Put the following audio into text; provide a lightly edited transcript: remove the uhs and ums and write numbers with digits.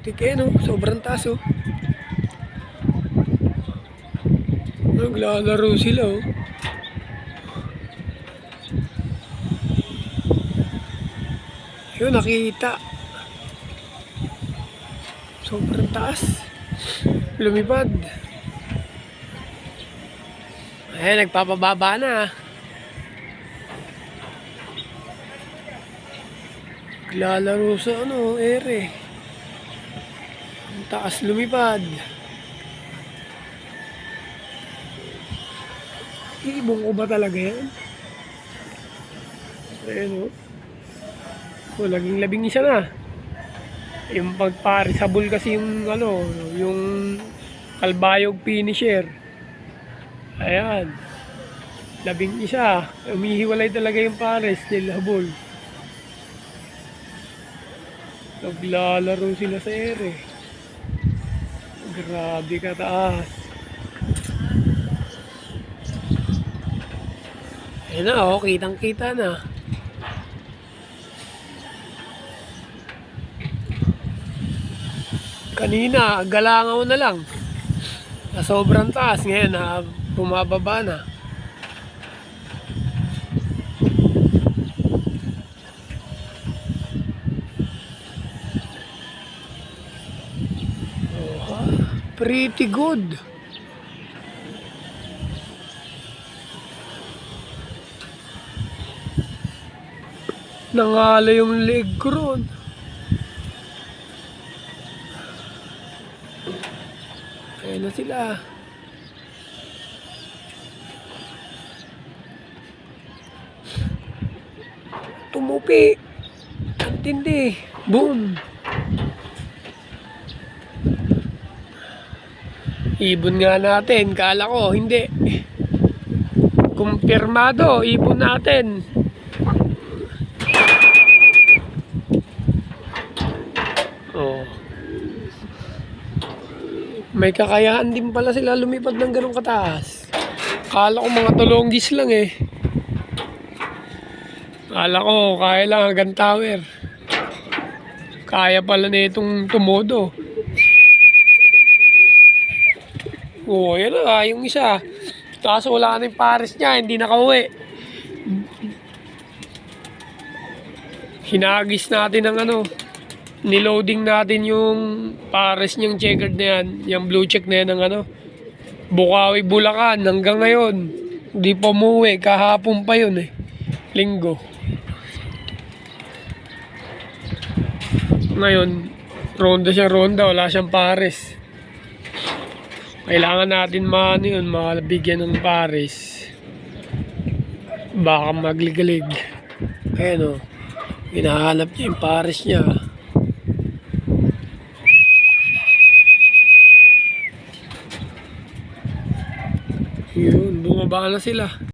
putik eh, no? Sobrang taas, oh. Naglalaro sila, oh. Yun, nakita. Sobrang taas. Lumipad. Ayan, nagpapababa na. Naglalaro sa ano, ere. Ang taas lumipad. Ibong ko ba talaga yan? Ayan, oh. So, labing isa na. Yung pagparisabol kasi yung ano, yung kalbayog finisher. Ayan. 11. Umihiwalay talaga yung pares nil habol. Naglalaro sila sa ere. Grabe kataas. Ayan na, oh, kitang kita na. Kanina, galangaw na lang. Na sobrang taas. Ngayon, bumababa na. Oh, pretty good. Nangala yung leg ko ron. Ayan na sila. Tumupi. Ang tindi. Boom. Ibon nga natin. Kala ko, hindi. Kumpirmado. Ibon natin. Oh. May kakayahan din pala sila lumipad ng ganong kataas. Kala ko mga tulonggis lang eh. Kala ko kaya lang hanggang tower. Kaya pala na itong tumodo. Oo, yan na yung isa. Kaso wala na yung pares niya, hindi nakauwi. Hinagis natin ng ano. Niloading natin yung pares niyang checkered na yan. Yung blue check na yan ng ano. Bukawi, Bulacan. Hanggang ngayon. Hindi pa umuwi. Kahapon pa yun eh. Linggo. Ngayon, ronda siya ronda. Wala siyang pares. Kailangan natin mabigyan ng pares. Baka magligalig. Ayan o. Hinahanap niya yung pares niya. Yun, bumaba na sila.